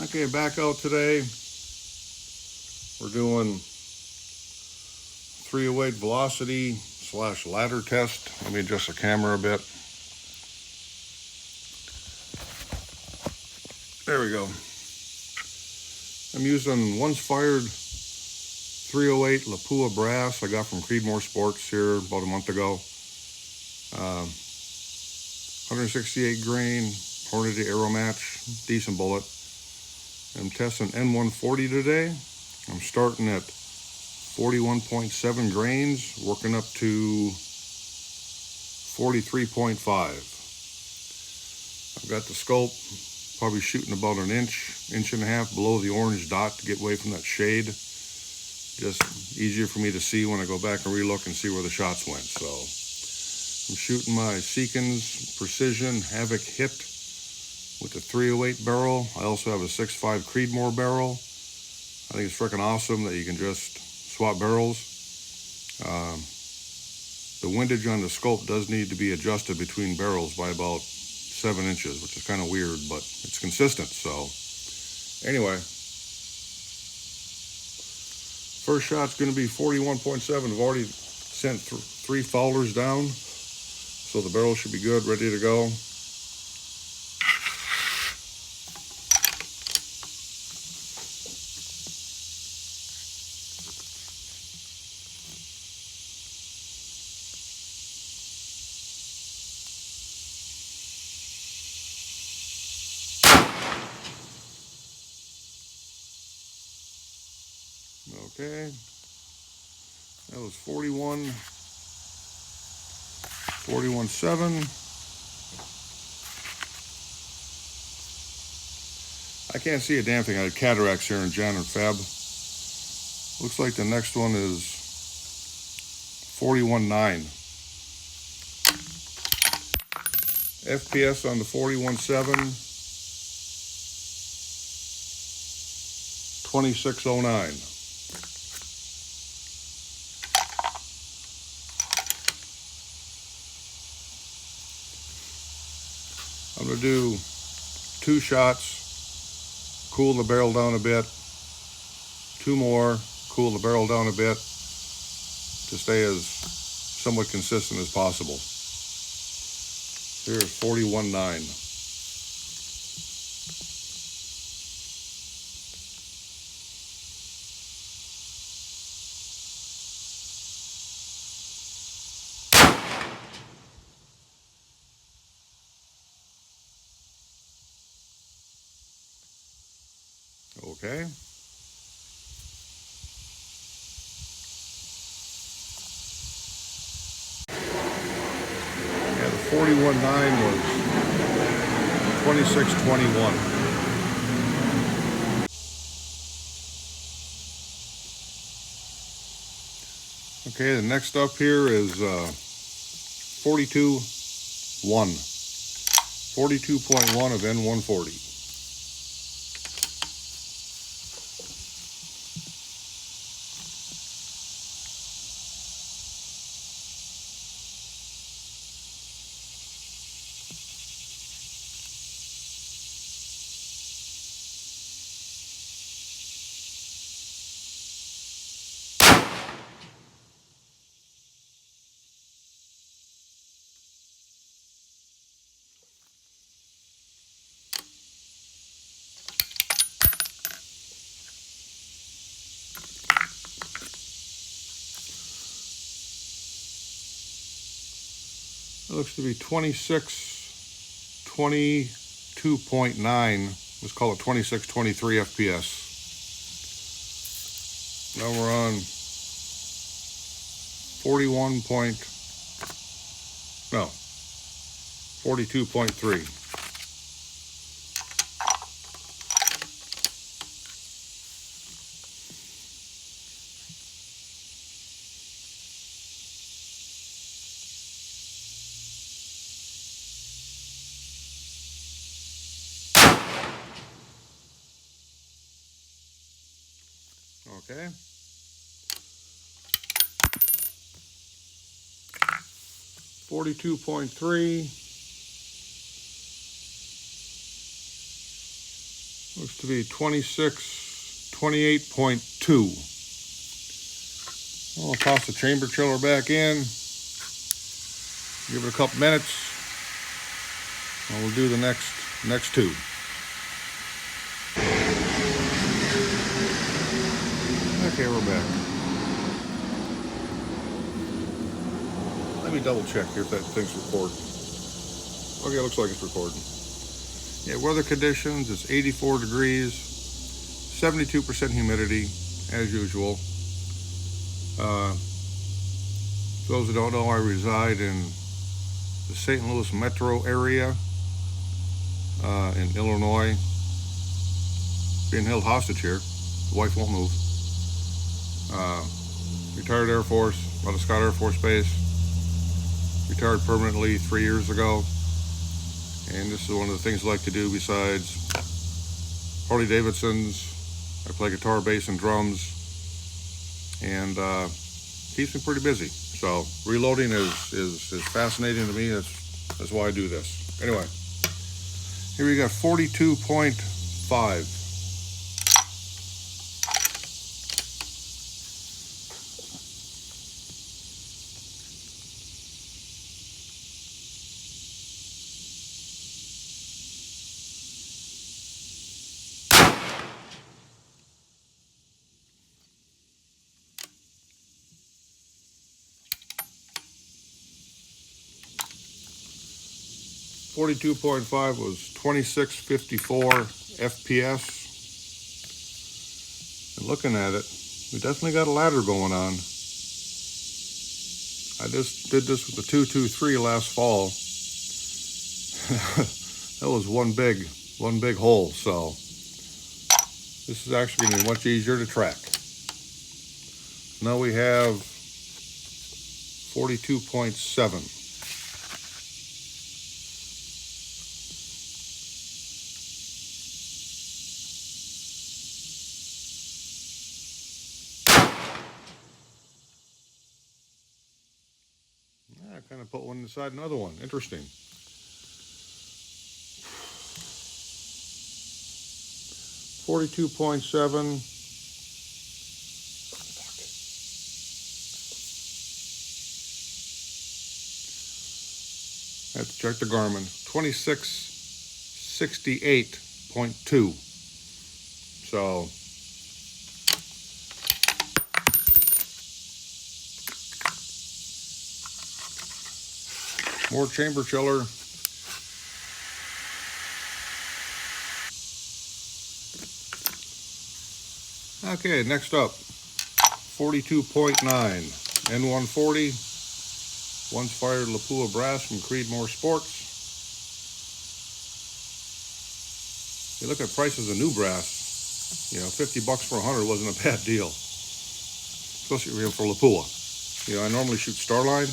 Okay, back out today. We're doing 308 velocity / ladder test. Let me adjust the camera a bit. There we go. I'm using once fired 308 Lapua brass I got from Creedmoor Sports here about a month ago. 168 grain Hornady Aeromatch, decent bullet. I'm testing N140 today. I'm starting at 41.7 grains, working up to 43.5. I've got the scope probably shooting about an inch and a half below the orange dot to get away from that shade. Just easier for me to see when I go back and relook and see where the shots went. So I'm shooting my Seekins Precision Havac Hit with the 308 barrel. I also have a 6.5 Creedmoor barrel. I think it's freaking awesome that you can just swap barrels. The windage on the scope does need to be adjusted between barrels by about 7 inches, which is kind of weird, but it's consistent. So anyway, first shot's going to be 41.7. I've already sent 3 foulers down, so the barrel should be good, ready to go. Okay, that was 41.7. I can't see a damn thing. I had cataracts here in Jan and Feb. Looks like the next one is 41.9. FPS on the 41.7, 2609. I'm going to do 2 shots, cool the barrel down a bit, 2 more, cool the barrel down a bit to stay as somewhat consistent as possible. Here's 41.9. Okay. Yeah, the 41.9 was 2621. Okay, the next up here is 42.1. 42.1 of N140. It looks to be 22.9. Let's call it 2623 FPS. Now we're on 42.3. Okay. 42.3. Looks to be 28.2. I'll toss the chamber chiller back in. Give it a couple minutes. And we'll do the next two. Okay, we're back. Let me double check here if that thing's recording. Okay, it looks like it's recording. Yeah, weather conditions, it's 84 degrees, 72% humidity, as usual. For those who don't know, I reside in the St. Louis metro area in Illinois. Being held hostage here. The wife won't move. Retired Air Force, out of Scott Air Force Base. Retired permanently 3 years ago. And this is one of the things I like to do besides Harley Davidsons. I play guitar, bass, and drums. And keeps me pretty busy. So reloading is fascinating to me. That's why I do this. Anyway, here we got 42.5. .5 was 2654 FPS. And looking at it, we definitely got a ladder going on. I just did this with the 223 last fall. That was one big hole, so this is actually going to be much easier to track. Now we have 42.7. I kind of put one inside another one. Interesting. 42.7. I have to check the Garmin. 2668.2. So more chamber chiller. Okay, next up, 42.9 N140. Once fired Lapua brass from Creedmoor Sports. You look at prices of new brass, you know, $50 for 100 wasn't a bad deal, especially for Lapua. You know, I normally shoot Starline,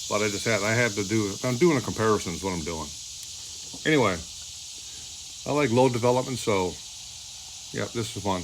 but I had to do, I'm doing a comparison is what I'm doing. Anyway, I like load development, so yeah, this is fun.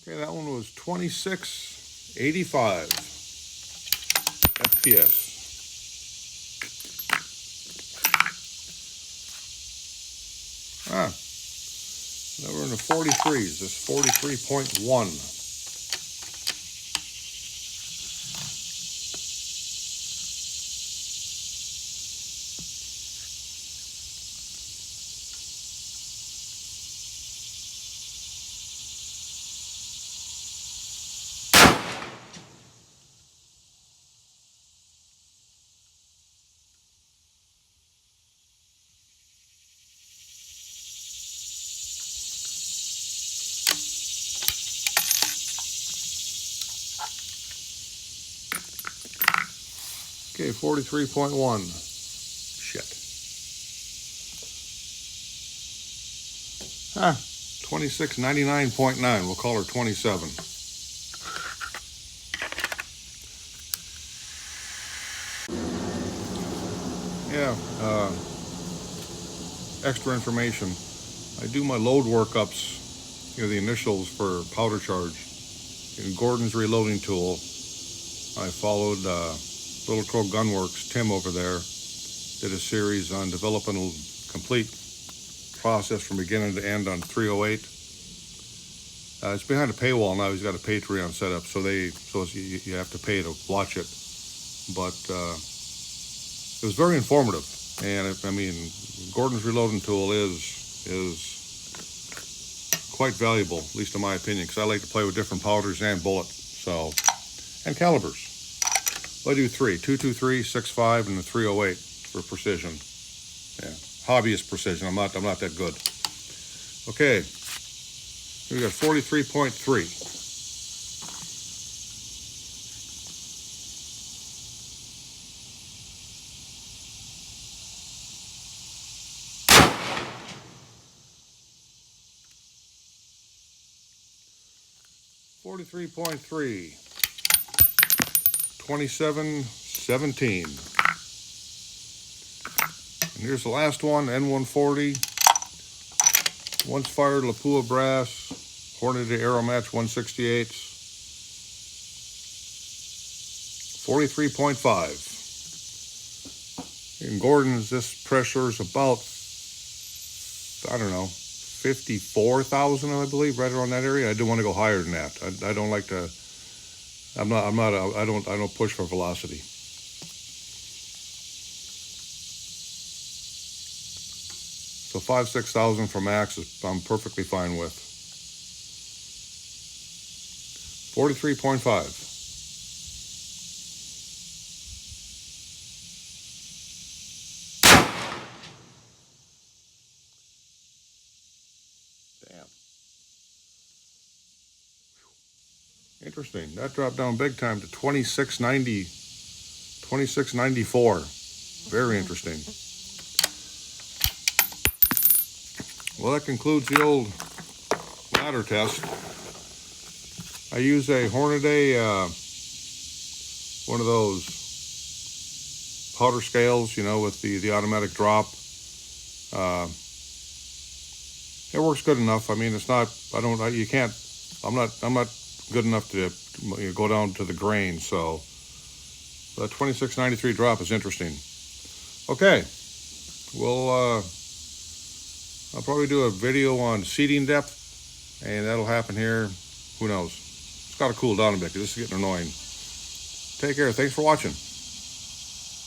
Okay, that one was 2685 FPS. Now we're in the 43s. This 43.1. Okay, 43.1. Shit. 2699.9. We'll call her 27. Yeah, extra information. I do my load workups, the initials for powder charge. In Gordon's reloading tool, I followed Little Crow Gunworks, Tim over there, did a series on developing a complete process from beginning to end on 308. It's behind a paywall now. He's got a Patreon set up, so you have to pay to watch it. But it was very informative, and Gordon's reloading tool is quite valuable, at least in my opinion, because I like to play with different powders and bullets, and calibers. Well, I do 223, 6.5, and the 308 for precision. Yeah, hobbyist precision. I'm not that good. Okay, we got 43.3. .3, 27.17. And here's the last one, N140. Once fired Lapua brass, Hornady Aeromatch 168s. 43.5. In Gordon's, this pressure is about, 54,000, I believe, right around that area. I do want to go higher than that. I don't like to. I don't push for velocity. So 6,000 for max I'm perfectly fine with. 43.5. Damn. Interesting. That dropped down big time to 2690, 2694. Very interesting. Well, that concludes the old ladder test. I use a Hornady, one of those powder scales, with the automatic drop. It works good enough. It's not. I'm not good enough to go down to the grain. So the 2693 drop is interesting. Okay, I'll probably do a video on seating depth, and that'll happen here. Who knows? It's got to cool down a bit because this is getting annoying. Take care. Thanks for watching.